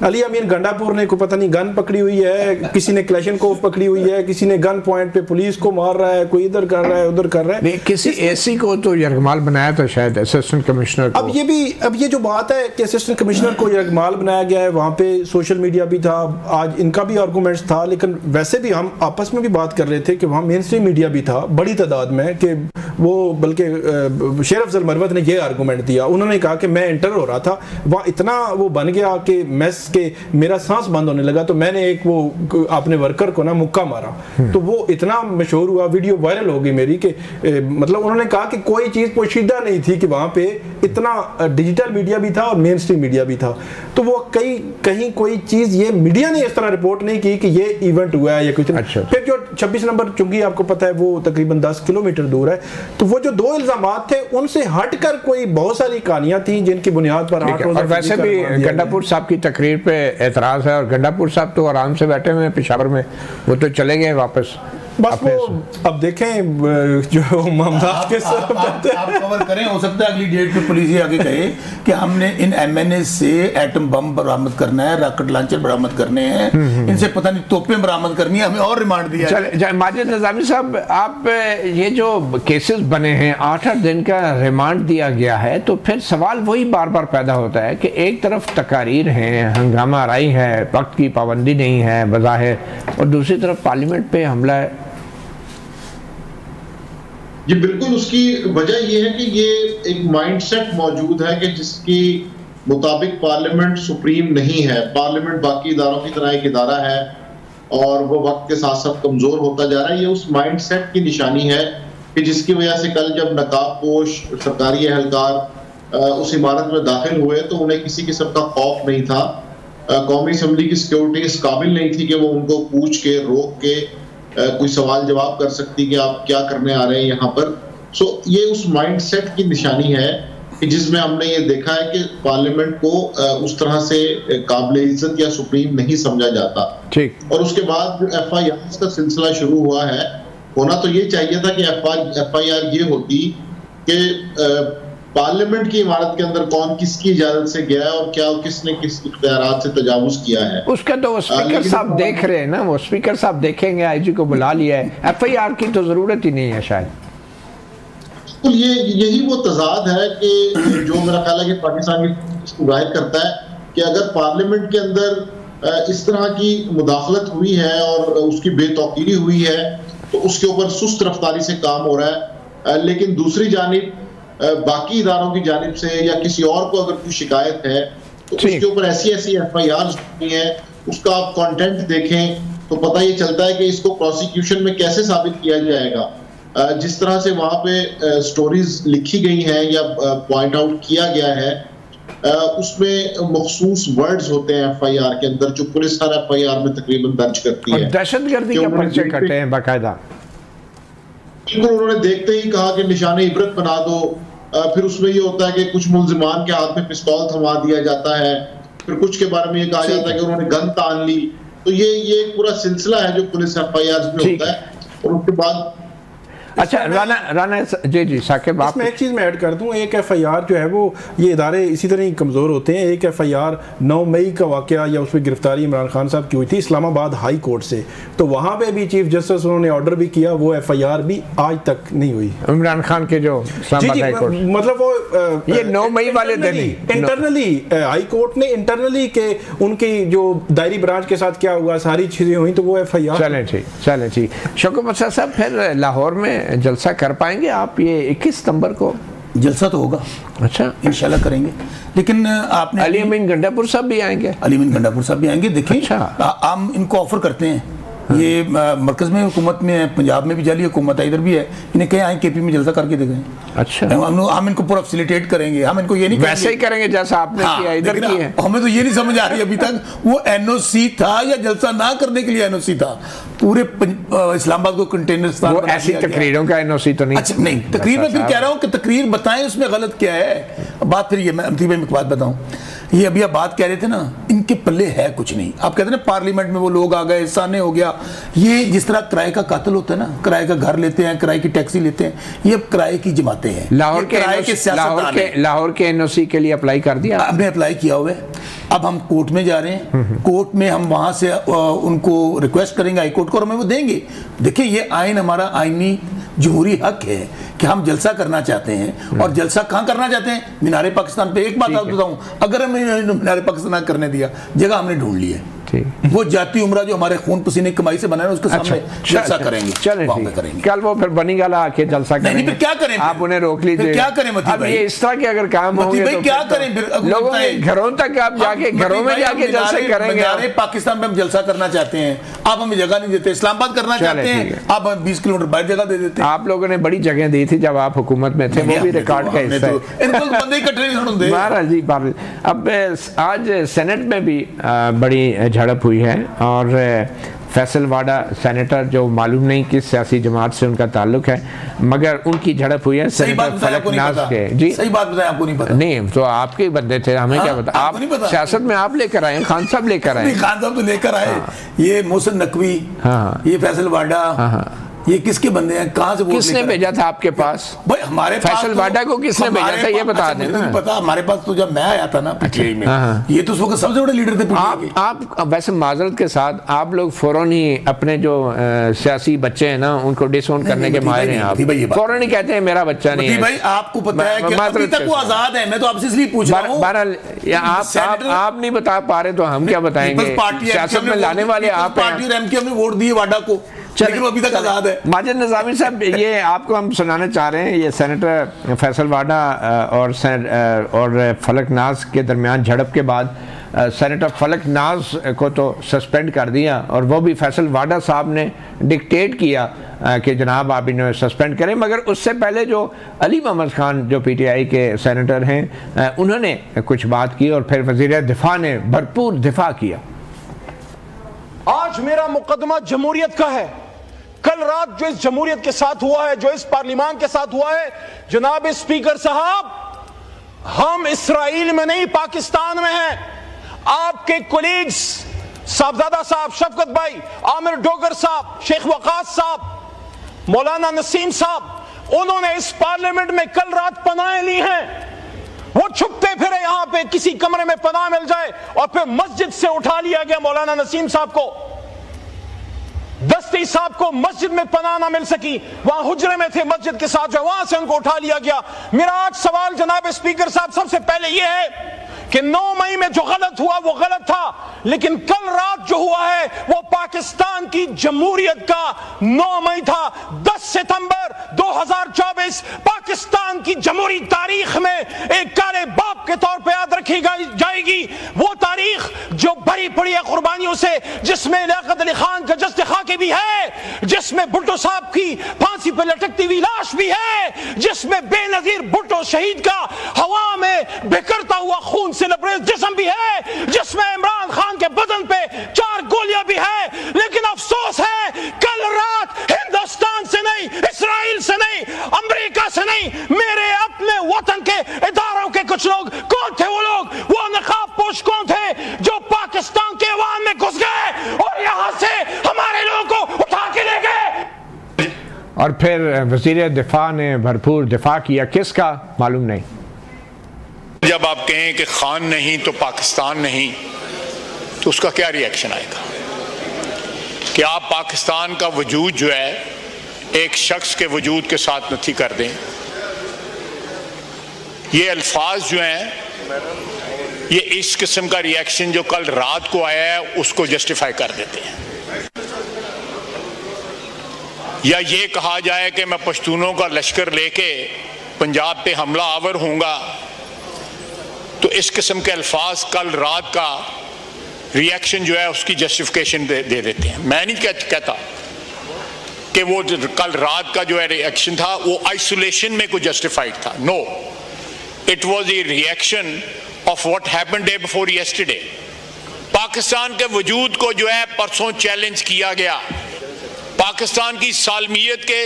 अली अमीन गंडापुर ने को पता नहीं गन पकड़ी हुई है, किसी ने क्लैशनकोव पकड़ी हुई है, किसी ने गन पॉइंट पे पुलिस को मार रहा है, कोई इधर कर रहा है उधर कर रहा है। किसी एसी को तो यरगमाल बनाया था शायद, असिस्टेंट कमिश्नर को। अब ये जो बात है कि असिस्टेंट कमिश्नर को यरगमाल बनाया गया है, वहाँ पे सोशल मीडिया भी था, आज इनका भी आर्गूमेंट्स था। लेकिन वैसे भी हम आपस में भी बात कर रहे थे कि वहाँ मेन स्ट्रीम मीडिया भी था बड़ी तादाद में, कि वो बल्कि शेर अफजल मरवत ने ये आर्गूमेंट दिया, उन्होंने कहा कि मैं इंटर हो रहा था, वहाँ इतना वो बन गया कि मेस के मेरा सांस बंद होने लगा, तो मैंने एक वो अपने वर्कर को ना मुक्का मारा, तो वो इतना मशहूर हुआ, वीडियो वायरल हो गई मेरी कि मतलब उन्होंने कहा कि कोई चीज़ पोशीदा नहीं थी कि वहाँ पे इतना डिजिटल मीडिया भी था और मेन स्ट्रीम मीडिया भी था। तो वो कहीं कोई चीज़ ये मीडिया ने इस तरह रिपोर्ट नहीं की कि ये इवेंट हुआ है या कुछ। अच्छा। फिर जो 26 नंबर चुंगी आपको पता है वो तकरीबन 10 किलोमीटर दूर है, तो वो जो 2 इल्जामात थे उनसे हटकर कोई बहुत सारी कहानियां थी जिनकी बुनियाद पर और वैसे भी गंडापुर साहब की तकरीर पे एतराज़ है, और गंडापुर साहब तो आराम से बैठे हुए हैं पेशावर में, वो तो चले गए वापस। बस वो अब देखें जो मामला आप कवर करें, हो सकता है अगली डेट पे पुलिस ये आगे कहे कि हमने इन MNA से एटम बम बरामद करना है, रॉकेट लॉन्चर बरामद करने हैं, इनसे पता नहीं तोपें बरामद करनी है, हमें और रिमांड दिया है। माजिद निज़ामी साहब, आप ये जो केसेस बने हैं 8-8 दिन का रिमांड दिया गया है, तो फिर सवाल वही बार बार पैदा होता है कि एक तरफ तकारीर हैं, हंगामा आराई है, वक्त की पाबंदी नहीं है बज़ाहिर, और दूसरी तरफ पार्लियामेंट पे हमला है। जी बिल्कुल, उसकी वजह यह है कि ये एक माइंडसेट मौजूद है कि जिसकी मुताबिक पार्लियामेंट सुप्रीम नहीं है, पार्लियामेंट बाकी इदारों की तरह एक इदारा है और वो वक्त के साथ साथ कमजोर होता जा रहा है। ये उस माइंडसेट की निशानी है कि जिसकी वजह से कल जब नकाबपोश सरकारी एहलकार उस इमारत में दाखिल हुए तो उन्हें किसी किस्म का खौफ नहीं था। कौमी असम्बली की सिक्योरिटी इस काबिल नहीं थी कि वो उनको पूछ के रोक के कोई सवाल जवाब कर सकती कि आप क्या करने आ रहे हैं यहाँ पर। सो ये उस माइंडसेट की निशानी है कि जिसमें हमने ये देखा है कि पार्लियामेंट को उस तरह से काबिल इज्जत या सुप्रीम नहीं समझा जाता। ठीक। और उसके बाद जो FIR का सिलसिला शुरू हुआ है, होना तो ये चाहिए था कि FIR ये होती कि पार्लियामेंट की इमारत के अंदर कौन किसकी इजाजत से गया है और क्या किसने किस इख्तियारात से तजावुज किया है। उसका तो स्पीकर साहब देख रहे हैं ना, वो स्पीकर साहब देखेंगे, IG को बुला लिया है, FIR की तो जरूरत ही नहीं है शायद। तो यही वो तजाद है कि जो मेरा ख्याल है कि पाकिस्तान इसको जाहिर करता है कि अगर पार्लियामेंट के अंदर इस तरह की मुदाखलत हुई है और उसकी बेतौकीरी हुई है तो उसके ऊपर सुस्त रफ्तारी से काम हो रहा है, लेकिन दूसरी जानिब बाकी इदारों की जानिब से या किसी और को अगर कोई शिकायत है तो उसके ऊपर ऐसी FIR होती है, उसका आप कंटेंट देखें तो पता ये चलता है कि इसको प्रोसिक्यूशन में कैसे साबित किया जाएगा। जिस तरह से वहाँ पे स्टोरीज लिखी गई हैं या पॉइंट आउट किया गया है, उसमें मखसूस वर्ड्स होते हैं FIR के अंदर जो पुलिस हर FIR में तकरीबन दर्ज करती है। दहशतगर्दी के पर्चे कटे हैं बाकायदा। बिल्कुल, उन्होंने देखते ही कहा कि निशाने इबरत बना दो। फिर उसमें ये होता है कि कुछ मुल्जिमान के हाथ में पिस्तौल थमा दिया जाता है, फिर कुछ के बारे में ये कहा जाता है कि उन्होंने गन तान ली। तो ये एक पूरा सिलसिला है जो पुलिस FIR में होता है। और उसके बाद अच्छा राना जी साकिब, इसमें एक चीज़ मैं ऐड कर दूं, एक FIR जो है वो ये इदारे इसी तरह ही कमज़ोर होते हैं। एक FIR 9 मई का वाक़या या उसमें गिरफ्तारी इमरान खान साहब की हुई थी इस्लामाबाद हाई कोर्ट से, तो वहाँ पे भी चीफ जस्टिस उन्होंने ऑर्डर भी किया, वो FIR भी आज तक नहीं हुई इमरान खान के जो इस्लामाबाद हाई कोर्ट, मतलब वो ये 9 मई वाले दिन इंटरनली हाई कोर्ट ने इंटरनली के उनकी जो दायरी ब्रांच के साथ क्या हुआ सारी चीज़ें हुई, तो वो FIR। चलें ठीक। शौकत मसा साहब, फिर लाहौर में जलसा कर पाएंगे आप? ये 21 सितंबर को जलसा तो होगा, अच्छा इंशाल्लाह करेंगे। लेकिन आपने अली अमीन गंडापुर साहब भी आएंगे? अली अमीन गंडापुर साहब भी आएंगे। देखिए, अच्छा। हम इनको ऑफर करते हैं, ये मरकज में हुकूमत में है, पंजाब में भी जाली हुकूमत है, इधर भी है, इन्हें कहें आए KP में जलसा करके देखें। अच्छा, हम इनको पूरा फैसिलिटेट करेंगे, हम इनको ये नहीं वैसे ही करेंगे जैसा आपने किया इधर की है। हमें तो ये नहीं समझ आ रही अभी तक वो NOC था या जलसा ना करने के लिए NOC था। पूरे इस्लामाबाद को कंटेनर स्थान वो ऐसी तकरीरों का NOC तो नहीं। अच्छा नहीं, तकरीर में फिर कह रहा हूँ कि तकरीर बताएं उसमें गलत क्या है। बात फिर ये मैं एक बात बताऊँ, ये अभी आप बात कह रहे थे ना, इनके पल्ले है कुछ नहीं। आप कहते हैं ना पार्लियामेंट में वो लोग आ गए, सामने हो गया। ये जिस तरह किराए का कातिल होता है ना, किराए का घर लेते हैं, किराए की टैक्सी लेते हैं, ये अब किराए की जमातें हैं। लाहौर के NOC के लिए अप्लाई कर दिया? हमने अप्लाई किया हुआ है। अब हम कोर्ट में जा रहे हैं, कोर्ट में हम वहां से उनको रिक्वेस्ट करेंगे हाई कोर्ट को और हमें वो देंगे। देखिए, ये आइन हमारा आइनी जमहूरी हक है कि हम जलसा करना चाहते हैं। और जलसा कहाँ करना चाहते हैं? मीनारे पाकिस्तान पे। एक बात आप बताऊं, अगर हमें मीनारे पाकिस्तान करने दिया, जगह हमने ढूंढ ली है। वो जाती उम्रा जो हमारे खून पसीने कमाई से बना है उसके सामने जलसा करेंगे। चलें कल वो फिर बनी गाला आके जलसा करेंगे। फिर क्या करें, आप उन्हें रोक लीजिए। क्या करें मती भाई, ये इस तरह के अगर काम होंगे तो क्या करें फिर? लोगों के घरों तक आप जाके घरों में जाके जलसे करेंगे। पाकिस्तान में हम जलसा करना चाहते हैं, आप हमें जगह नहीं देते। इस्लामाबाद करना चाहते हैं, आप हमें 20 किलोमीटर बाहर जगह दे देते हैं। आप लोगों ने बड़ी जगह दी थी जब आप हुकूमत में थे, वो भी रिकॉर्ड का हिस्सा है। इनको बंदे इकट्ठे नहीं होने दे। महाराज जी, अब आज सेनेट में भी बड़ी झड़प हुई है और फैसल वाडा सेनेटर जो मालूम नहीं किस सियासी जमात से उनका ताल्लुक है, मगर उनकी झड़प हुई है सेनेटर फलकनाज के। जी सही बात बताएं, आपको नहीं पता? नहीं, तो आपके बंदे थे, हमें क्या पता। आप सियासत में आप लेकर आए, खान साहब लेकर आए। खान साहब तो लेकर आए। ये मोहसिन नकवी, ये फैसल वाडा, ये किसके बंदे हैं? कहां से? किसने भेजा था आपके पास? भाई हमारे फैसल वाडा को किसने भेजा था ये बता दें। नहीं पता, हमारे पास तो जब मैं आया था ना पीटीआई में, ये तो उस वक्त सबसे बड़े लीडर थे। आप वैसे माजरत के साथ आप लोग फौरन ही अपने जो सियासी बच्चे हैं ना उनको डिसओन करने के माहिर हैं। आप फौरन ही कहते हैं मेरा बच्चा नहीं है। भाई आपको पता है कि अभी तक वो आजाद है, मैं तो आपसे इसलिए पूछ रहा हूं। बहरहाल आप नहीं बता पा रहे तो हम क्या बताएंगे? सियासत में लाने वाले आप हैं। पार्टी और एमके ने वोट दिए वाडा को, लेकिन अभी तक आजाद है। माजिद निजामी साहब, ये आपको हम सुनाना चाह रहे हैं, ये सेनेटर फैसल वाडा और फलकनाज के दरमियान झड़प के बाद सेनेटर फलकनाज को तो सस्पेंड कर दिया और वो भी फैसल वाडा साहब ने डिक्टेट किया कि जनाब आप इन्हें सस्पेंड करें। मगर उससे पहले जो अली मोहम्मद खान जो पीटीआई के सेनेटर हैं उन्होंने कुछ बात की और फिर वज़ीर दिफा ने भरपूर दिफा किया। आज मेरा मुकदमा जमहूरियत का है। कल रात जो इस जमहूरियत के साथ हुआ है, जो इस पार्लियामान के साथ हुआ है, जनाब स्पीकर साहब, हम इसराइल में नहीं पाकिस्तान में हैं। आपके कोलीग्स साहबजादा साहब, शफकत भाई, आमिर डोगर साहब, शेख वकास साहब, मौलाना नसीम साहब, उन्होंने इस पार्लियामेंट में कल रात पनाहें ली हैं। वो छुपते फिरे यहां पे, किसी कमरे में पनाह मिल जाए, और फिर मस्जिद से उठा लिया गया मौलाना नसीम साहब को। दस्ती साहब को मस्जिद में पनाह ना मिल सकी, वहां हुजरे में थे मस्जिद के साथ, जो वहां से उनको उठा लिया गया। मेरा आज सवाल जनाब स्पीकर साहब सबसे पहले यह है कि 9 मई में जो गलत हुआ वो गलत था, लेकिन कल रात जो हुआ है वो पाकिस्तान की जमहूरियत का 9 मई था। 10 सितंबर 2024 पाकिस्तान की जमहूरी तारीख में एक काले बाप के तौर पे याद रखी जाएगी। वो तारीख जो भरी पड़ी है कुर्बानियों से, जिसमें लियाकत अली खान का जश्न खाके भी है, जिसमें भुट्टो साहब की फांसी पर लटकती हुई लाश भी है, जिसमें बेनजीर भुट्टो शहीद का हवा में बिखरता हुआ खून से लबरेज जिस्म भी है, जिसमें इमरान खान के बदन पे 4 गोलियां भी है। लेकिन अफसोस है कल रात हिंदुस्तान से नहीं, इसराइल से नहीं, अमेरिका से नहीं, मेरे अपने वतन के इदारों के कुछ लोग, कौन थे वो लोग? वो नकाब पोश कौन थे जो पाकिस्तान के अवाम में घुस गए और यहां से हमारे लोगों को उठा के ले गए। और फिर वजीर दिफा ने भरपूर दिफा किया, किसका मालूम नहीं। जब आप कहें कि खान नहीं तो पाकिस्तान नहीं, तो उसका क्या रिएक्शन आएगा? कि आप पाकिस्तान का वजूद जो है एक शख्स के वजूद के साथ नथी कर दें। ये अल्फाज जो हैं, ये इस किस्म का रिएक्शन जो कल रात को आया है उसको जस्टिफाई कर देते हैं। या ये कहा जाए कि मैं पश्तूनों का लश्कर लेके पंजाब पे हमला आवर होऊंगा, तो इस किस्म के अल्फाज कल रात का रिएक्शन जो है उसकी जस्टिफिकेशन दे देते हैं। मैं नहीं कहता कि वो कल रात का जो है रिएक्शन था वो आइसोलेशन में कोई जस्टिफाइड था। No, it was a reaction of what happened day before yesterday. Pakistan के वजूद को जो है परसों चैलेंज किया गया। पाकिस्तान की सालमियत के,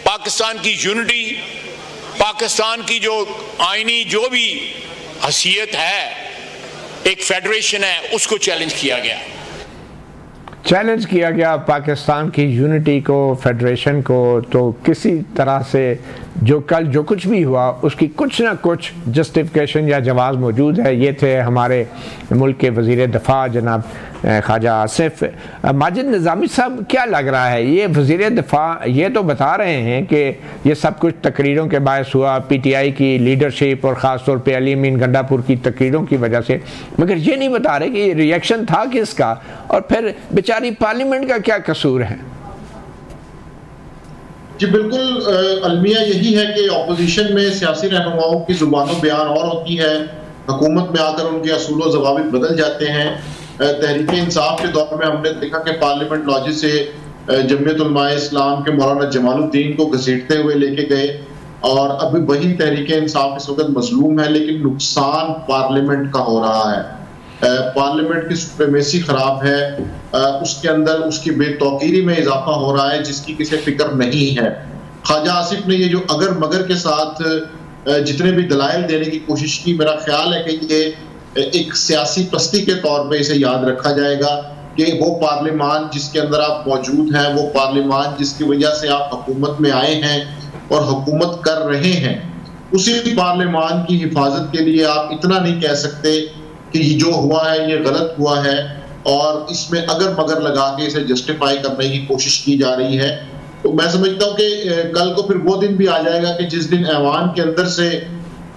पाकिस्तान की यूनिटी, पाकिस्तान की जो आईनी जो भी हसीयत है, एक फेडरेशन है, उसको चैलेंज किया गया। चैलेंज किया गया पाकिस्तान की यूनिटी को, फेडरेशन को। तो किसी तरह से जो कल जो कुछ भी हुआ उसकी कुछ ना कुछ जस्टिफिकेशन या जवाब मौजूद है। ये थे हमारे मुल्क के वज़ीर दफ़ा जनाब ख्वाजा आसिफ। माजिद निज़ामी साहब, क्या लग रहा है ये वज़ीर दफ़ा ये तो बता रहे हैं कि ये सब कुछ तकरीरों के बायस हुआ, PTI की लीडरशिप और ख़ास तौर पे अली अमीन गंडापुर की तकरीरों की वजह से, मगर ये नहीं बता रहे कि ये रिएक्शन था किसका और फिर बेचारी पार्लियामेंट का क्या कसूर है। जी बिल्कुल, अलमिया यही है कि अपोजिशन में सियासी रहनुमाओं की जुबानों बयान और होती है, हुकूमत में आकर उनके असूल व ज़वाबित बदल जाते हैं। तहरीक इंसाफ के दौर में हमने देखा कि पार्लियामेंट लॉजी से जमीयत उलमाए इस्लाम के मौलाना जमालुद्दीन को घसीटते हुए लेके गए, और अभी वही तहरीक इंसाफ इस वक्त मजलूम है, लेकिन नुकसान पार्लियामेंट का हो रहा है। पार्लियामेंट की सुप्रीमेसी खराब है, उसके अंदर उसकी बेतौकीरी में इजाफा हो रहा है जिसकी किसी फिक्र नहीं है। ख्वाजा आसिफ ने ये जो अगर मगर के साथ जितने भी दलाइल देने की कोशिश की, मेरा ख्याल है कि ये एक सियासी पस्ती के तौर पे इसे याद रखा जाएगा कि वो पार्लियामान जिसके अंदर आप मौजूद हैं, वो पार्लियामान जिसकी वजह से आप हुकूमत में आए हैं और हुकूमत कर रहे हैं, उसी पार्लियामान की हिफाजत के लिए आप इतना नहीं कह सकते कि जो हुआ है ये गलत हुआ है और इसमें अगर मगर लगा के इसे जस्टिफाई करने की कोशिश की जा रही है। तो मैं समझता हूँ कि कल को फिर वो दिन भी आ जाएगा कि जिस दिन ऐवान के अंदर से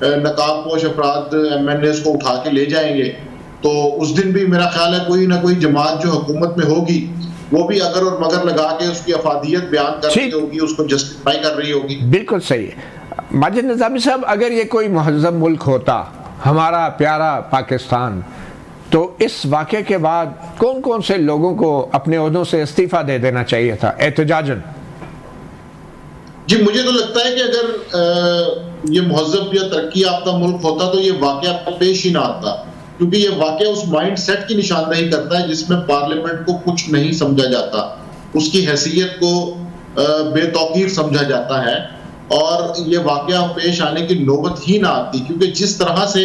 नकाबपोश अफराद MNAs को उठा के ले जाएंगे, तो उस दिन भी मेरा ख्याल है कोई ना कोई जमात जो हुकूमत में होगी वो भी अगर और मगर लगा के उसकी अफादियत बयान कर रही होगी, उसको जस्टिफाई कर रही होगी। बिल्कुल सही है। माजिद निज़ामी साहब, अगर ये कोई महज़्ज़ब मुल्क होता हमारा प्यारा पाकिस्तान, तो इस वाक़े के बाद कौन कौन से लोगों को अपने ओहदों से इस्तीफ़ा दे देना चाहिए था एहतजाजन? जी मुझे तो लगता है कि अगर ये महज़्ज़ब या तरक्की याफ्ता मुल्क होता तो ये वाक़या पेश ही ना आता, क्योंकि ये वाक़या उस माइंड सेट की निशानदेही करता है जिसमें पार्लियामेंट को कुछ नहीं समझा जाता, उसकी हैसियत को बेतौकीर समझा जाता है, और ये वाक़या पेश आने की नौबत ही ना आती, क्योंकि जिस तरह से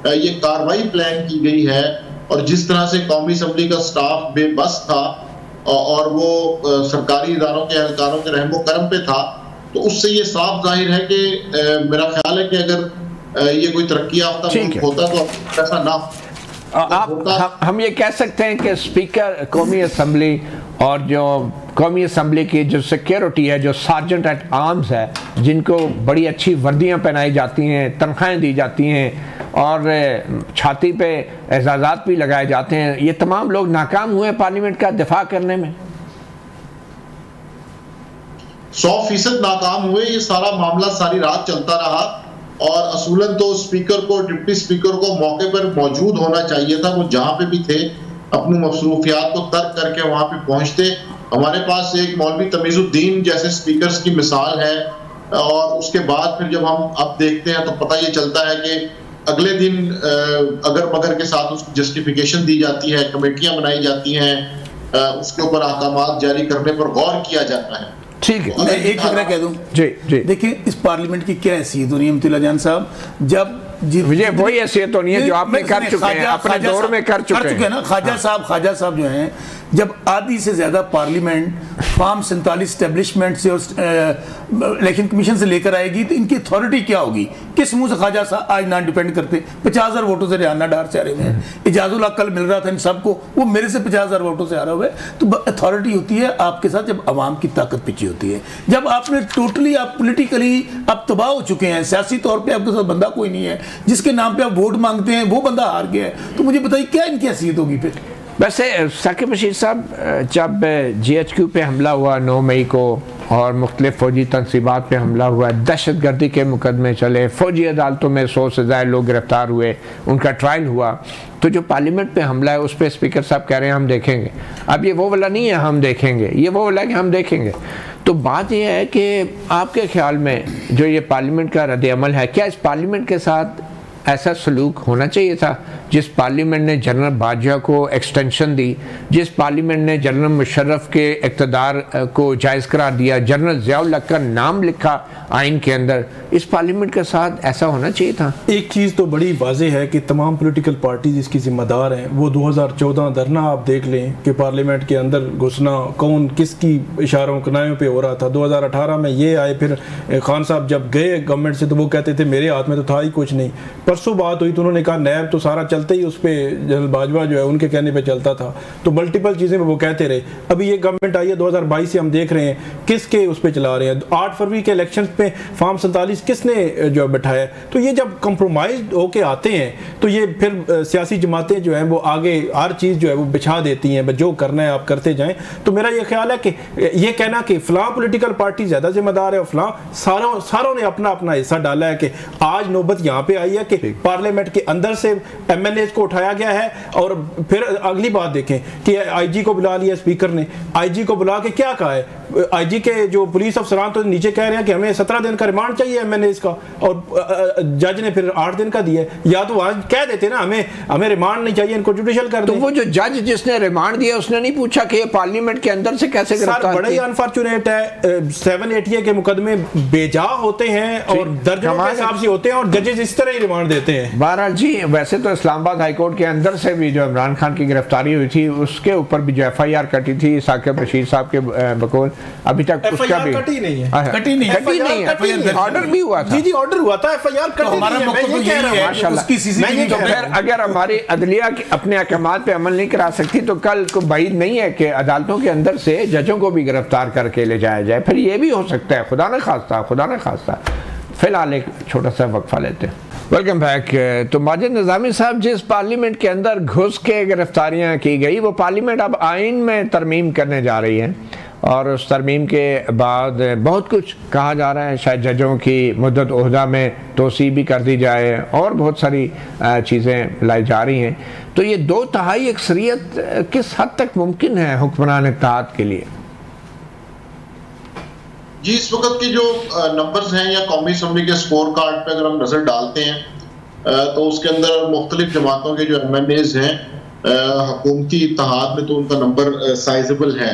ये कार्रवाई प्लान की गई है और जिस तरह से कौमी असम्बली का स्टाफ बेबस था और वो सरकारी इदारों के एहलकारों के रहमो करम पे था, तो उससे ये साफ जाहिर है कि मेरा ख्याल है कि अगर ये कोई तरक्की याफ्ता मुल्क होता तो ऐसा ना हम ये कह सकते हैं कि स्पीकर कौमी असम्बली और जो कौमी असम्बली की जो सिक्योरिटी है, जो सार्जेंट एट आर्म्स है, जिनको बड़ी अच्छी वर्दियां पहनाई जाती हैं, तनख्वाहें दी जाती हैं और छाती पे एजाज़ात भी लगाए जाते हैं, ये तमाम लोग नाकाम हुए पार्लियामेंट का दिफा करने में। 100% नाकाम हुए। ये सारा मामला सारी रात चलता रहा और असूलन तो स्पीकर को, डिप्टी स्पीकर को मौके पर मौजूद होना चाहिए था। वो जहां पे भी थे अपनी मसरूफियात को तर्क करके वहां पे पहुंचते। हमारे पास एक मौलवी तमीजुद्दीन जैसे स्पीकर्स की मिसाल है, और उसके बाद फिर जब हम अब देखते हैं तो पता ये चलता है कि अगले दिन अगर मगर के साथ उसकी जस्टिफिकेशन दी जाती है, कमेटियां बनाई जाती हैं, उसके ऊपर अहकामात जारी करने पर गौर किया जाता है। ठीक है, मैं एक फिक्र कह दूं। जी जी, देखिए इस पार्लियामेंट की क्या हैसियत हो रही है अमतुल्ला जान साहब, जब मुझे वही हैसियत होनी है जो आपने कर चुके हैं, अपने दौर में कर चुके हैं ना। ख्वाजा साहब जो हैं, जब आधी से ज्यादा पार्लियामेंट फॉर्म 47 स्टैब्लिशमेंट से और इलेक्शन कमीशन से लेकर आएगी तो इनकी अथॉरिटी क्या होगी? किस मुंह से ख्वाजा साहब आज ना डिपेंड करते? 50,000 वोटों से रियाना डार से आ रहे हैं, इजाजुल हक कल मिल रहा था इन सबको, वो मेरे से 50,000 वोटों से आ रहा हुआ है। तो अथॉरिटी होती है आपके साथ जब अवाम की ताकत पीछे होती है, जब आपने टोटली आप पोलिटिकली आप तबाह हो चुके हैं, सियासी तौर पर आपके साथ बंदा कोई नहीं है, जिसके नाम पे आप वोट मांगते हैं वो बंदा हार गया है, तो मुझे बताइए क्या इनकी हैसियत होगी फिर? वैसे साकिब बशीर साहब, जब GHQ पे हमला हुआ 9 मई को और मुख्तलिफ फ़ौजी तनसीबात पे हमला हुआ, दहशत गर्दी के मुकदमे चले, फ़ौजी अदालतों में 100 से ज़्यादा लोग गिरफ्तार हुए, उनका ट्रायल हुआ, तो जो पार्लियामेंट पे हमला है उस पर स्पीकर साहब कह रहे हैं हम देखेंगे। अब ये वो वाला नहीं है हम देखेंगे, ये वो वाला कि हम देखेंगे। तो बात यह है कि आपके ख्याल में जो ये पार्लियामेंट का रद्द अमल है, क्या इस पार्लियामेंट के साथ ऐसा सलूक होना चाहिए था? जिस पार्लियामेंट ने जनरल बाजवा को एक्सटेंशन दी, जिस पार्लियामेंट ने जनरल मुशर्रफ के इक़्तिदार को जायज़ करार दिया, जनरल ज़ियाउल हक का नाम लिखा आइन के अंदर, इस पार्लियामेंट के साथ ऐसा होना चाहिए था। एक चीज़ तो बड़ी वाज़ेह है कि तमाम पॉलिटिकल पार्टीज इसकी ज़िम्मेदार हैं। वो 2014 धरना आप देख लें कि पार्लियामेंट के अंदर घुसना कौन किसकी इशारों कनायों पे हो रहा था। 2018 में ये आए, फिर खान साहब जब गए गवर्नमेंट से तो वो कहते थे मेरे हाथ में तो था ही कुछ नहीं। परसों बात हुई तो उन्होंने कहा नैब तो सारा चलते ही उस पर जनरल बाजवा जो है उनके कहने पे चलता था। तो मल्टीपल चीज़ें वो कहते रहे। अभी ये गवर्नमेंट आई है 2022 से, हम देख रहे हैं किसके उस पर चला रहे हैं। 8 फरवरी के इलेक्शन पे फॉर्म 47 किसने जो बैठाया। तो ये जब कंप्रोमाइज होके आते हैं तो ये फिर सियासी जमातें जो हैं वो आगे हर चीज़ जो है वो बिछा देती हैं, जो करना है आप करते जाएं। तो मेरा ये ख्याल है कि ये कहना कि फ़लाँ पॉलिटिकल पार्टी ज़्यादा जिम्मेदार है और फ़लाँ सारों ने अपना अपना हिस्सा डाला है कि आज नौबत यहाँ पे आई है कि पार्लियामेंट के अंदर से MNAs को उठाया गया है। और फिर अगली बात देखें कि IG को बुला लिया स्पीकर ने, IG को बुला के क्या कहा है, IG के जो पुलिस अफसरान तो नीचे कह रहे हैं कि हमें 17 दिन का रिमांड चाहिए MNAs का, और जज ने फिर 8 दिन का दिया है। या तो आज कह देते ना हमें रिमांड नहीं चाहिए, इनको जुडिशियल कर दो। तो वो जो जज जिसने रिमांड दिया उसने नहीं पूछा कि पार्लियामेंट के अंदर से कैसे गिरफ्तार? बड़ा ही अनफॉर्चुनेट है। 780 के मुकदमे बेजा होते हैं और दर्जनों के हिसाब से होते हैं और जजेस इस तरह ही रिमांड देते हैं। बहरहाल जी, वैसे तो इस्लामाबाद हाईकोर्ट के अंदर से भी जो इमरान खान की गिरफ्तारी हुई थी उसके ऊपर भी जो FIR कटी थी साकिब रशीद साहब के बकौल, अभी तक उसका भी कटी नहीं है, कटी नहीं है, ऑर्डर भी हुआ था। जी ऑर्डर हुआ था, FIR कटी नहीं है। माशाल्लाह। तो फिर अगर हमारी अदलिया अपने अहकामात पे अमल नहीं करा सकती तो कल को बाइद नहीं है कि अदालतों के अंदर से जजों को भी गिरफ्तार करके ले जाया जाए। फिर ये भी हो सकता है, खुदा न खास्ता। फिलहाल एक छोटा सा वक्फा लेते हैं। Welcome back. तो माजिद निज़ामी साहब, जिस पार्लियामेंट के अंदर घुस के गिरफ्तारियाँ की गई वो पार्लियामेंट अब आइन में तरमीम करने जा रही है और उस तरमीम के बाद बहुत कुछ कहा जा रहा है। शायद जजों की मुद्दत ओहदा में तोसी भी कर दी जाए और बहुत सारी चीज़ें लाई जा रही हैं। तो ये 2/3 अक्सरियत किस हद तक मुमकिन है हुक्मरान इत्तेहाद के लिए? जी, इस वक्त की जो नंबर्स हैं या कौमी असम्बली के स्कोर कार्ड पे अगर हम नजर डालते हैं तो उसके अंदर मुख्तलिफ जमातों के जो MNAs हैं हुकूमती इत्तेहाद में तो उनका नंबर साइजेबल है,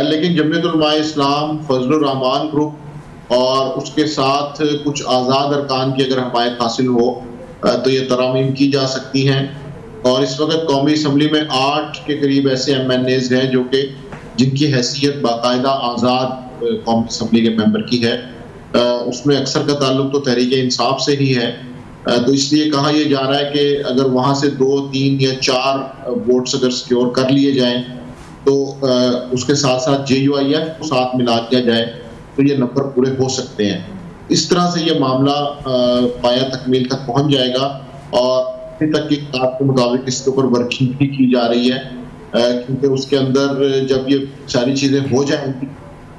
लेकिन जमीयत उलमा इस्लाम, फजलुर रहमान ग्रुप और उसके साथ कुछ आज़ाद अरकान की अगर हमायत हासिल हो तो ये तरामीम की जा सकती हैं। और इस वक्त कौमी असम्बली में 8 के करीब ऐसे MNAs हैं जो कि जिनकी हैसियत बाकायदा आज़ाद कौमी असम्बली के मेंबर की है। उसमें अक्सर का ताल्लुक तो तहरीक इंसाफ से ही है। तो इसलिए कहा यह जा रहा है कि अगर वहाँ से 2, 3 या 4 वोट्स अगर सिक्योर कर लिए जाएं तो उसके साथ साथ JUIF को साथ मिला दिया जाए तो ये नंबर पूरे हो सकते हैं। इस तरह से ये मामला पाया तकमील तक पहुँच जाएगा और अभी तक की बात के मुताबिक इसके ऊपर वर्किंग भी की जा रही है, क्योंकि उसके अंदर जब ये सारी चीज़ें हो जाएंगी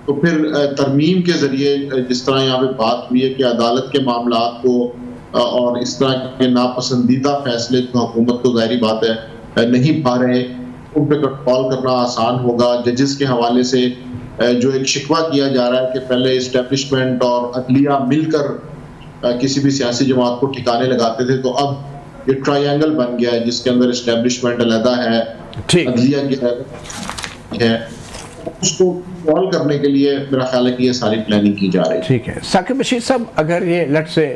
तो फिर तरमीम के ज़रिए जिस तरह यहाँ पे बात हुई है कि अदालत के मामलात को और इस तरह के नापसंदीदा फैसले तो हुकूमत को ज़ाहिरी बात है नहीं पा रहे, उन पर कंट्रोल करना आसान होगा। जजेस के हवाले से जो एक शिकवा किया जा रहा है कि पहले इस्टेब्लिशमेंट और अदलिया मिलकर किसी भी सियासी जमात को ठिकाने लगाते थे, तो अब ये ट्रायंगल बन गया है जिसके अंदर इस्टेब्लिशमेंट अलहदा है, अदलिया की है, उसको सॉल्व करने के लिए मेरा ख्याल है कि ये सारी प्लानिंग की जा रही है। ठीक है साकिब रशीद साहब, अगर ये लट से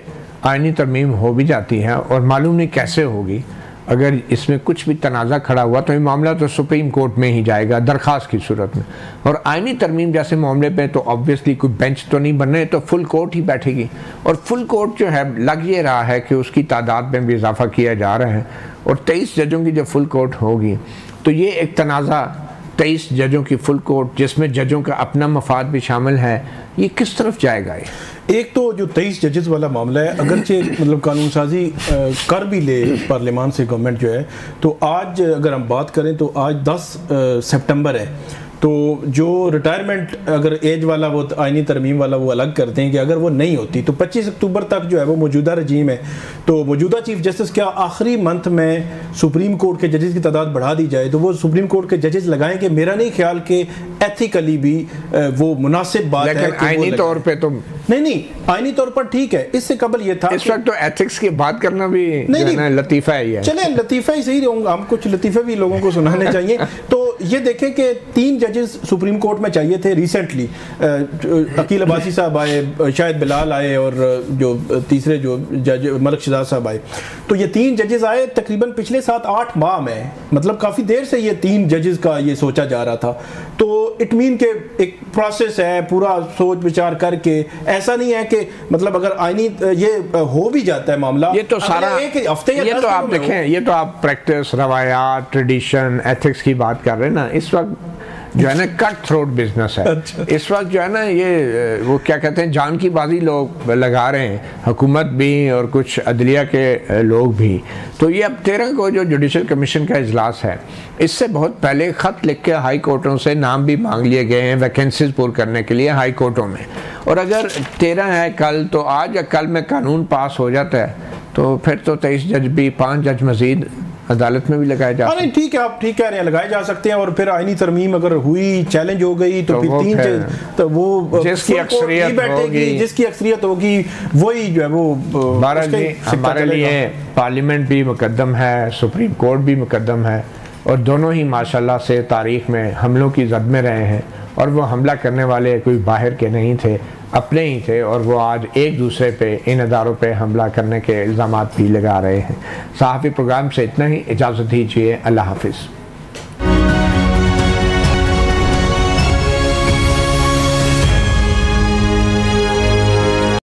आइनी तरमीम हो भी जाती है और मालूम नहीं कैसे होगी, अगर इसमें कुछ भी तनाज़ा खड़ा हुआ तो ये मामला तो सुप्रीम कोर्ट में ही जाएगा दरख्वास्त की सूरत में। और आइनी तरमीम जैसे मामले पे तो ऑब्वियसली कोई बेंच तो नहीं बनने, तो फुल कोर्ट ही बैठेगी। और फुल कोर्ट जो है लग ये रहा है कि उसकी तादाद में भी इजाफा किया जा रहा है और 23 जजों की जब फुल कोर्ट होगी तो ये एक तनाज़ा 23 जजों की फुल कोर्ट जिसमें जजों का अपना मफाद भी शामिल है, ये किस तरफ जाएगा? एक तो जो 23 जजेस वाला मामला है, अगरचे मतलब कानून साजी कर भी ले पार्लियामान से गवर्नमेंट जो है, तो आज अगर हम बात करें तो आज 10 सितंबर है, तो जो रिटायरमेंट अगर एज वाला वो आइनी तरमीम वाला वो अलग करते हैं कि अगर वो नहीं होती तो 25 अक्टूबर तक जो है वो मौजूदा रजीम है, तो मौजूदा चीफ जस्टिस क्या आखिरी मंथ में सुप्रीम कोर्ट के जजेस की तादाद बढ़ा दी जाए तो वो सुप्रीम कोर्ट के जजेस लगाएंगे। मेरा नहीं ख्याल कि एथिकली भी वो मुनासिब बात है। आइनी तौर पे तो नहीं आईनी तौर पर ठीक है, इससे कबल ये था इस वक्त तो एथिक्स की बात करना भी नहीं लतीफ़ा ही है। चले लतीफ़ा ही सही रहूँगा, हम कुछ लतीफ़े भी लोगों को सुनाने चाहिए। तो ये देखें कि 3 जजेस सुप्रीम कोर्ट में चाहिए थे रिसेंटली, अकील अब्बासी साहब आए, शायद बिलाल आए और जो तीसरे जो जज मलिक शहजाद साहब आए। तो ये 3 जजेस आए तकरीबन पिछले 7-8 माह में, मतलब काफ़ी देर से ये 3 जजेस का ये सोचा जा रहा था। तो इट मीन के एक प्रोसेस है, पूरा सोच विचार करके, ऐसा नहीं है कि मतलब अगर आईनी ये हो भी जाता है मामला, ये तो सारा एक हफ्ते या ये तो आप देखें, ये तो आप प्रैक्टिस, रवायात, ट्रेडिशन, एथिक्स की बात कर रहे हैं ना। इस वक्त जो है ना कट थ्रोट बिजनेस है। अच्छा। इस वक्त जो है ना ये वो क्या कहते हैं जान की बाजी लोग लगा रहे हैं, हुकूमत भी और कुछ अदलिया के लोग भी। तो ये अब 13 को जो जुडिशल कमीशन का इजलास है, इससे बहुत पहले ख़त लिख के हाई कोर्टों से नाम भी मांग लिए गए हैं वैकेंसीज पूरी करने के लिए हाई कोर्टों में। और अगर 13 है कल, तो आज या कल में कानून पास हो जाता है तो फिर तो 23 जज भी 5 जज मजीद अदालत में भी लगाए जा सकते हैं। ठीक है, आप ठीक कह रहे हैं, लगाए जा सकते हैं। और फिर आईनी तरमीम अगर हुई, चैलेंज हो गई तो फिर 3 जज, तो वो जिसकी अक्सरियत होगी वही जो है वो हमारे लिए पार्लियामेंट भी मुकद्दम है, सुप्रीम कोर्ट भी मुकद्दम है, और दोनों ही माशाल्लाह से तारीख में हमलों की जद में रहे हैं। और वो हमला करने वाले कोई बाहर के नहीं थे, अपने ही थे, और वो आज एक दूसरे पे, इन अदारों पे हमला करने के इल्ज़ामात भी लगा रहे हैं। सहाफ़ी प्रोग्राम से इतना ही, इजाज़त दीजिए, अल्लाह हाफिज़।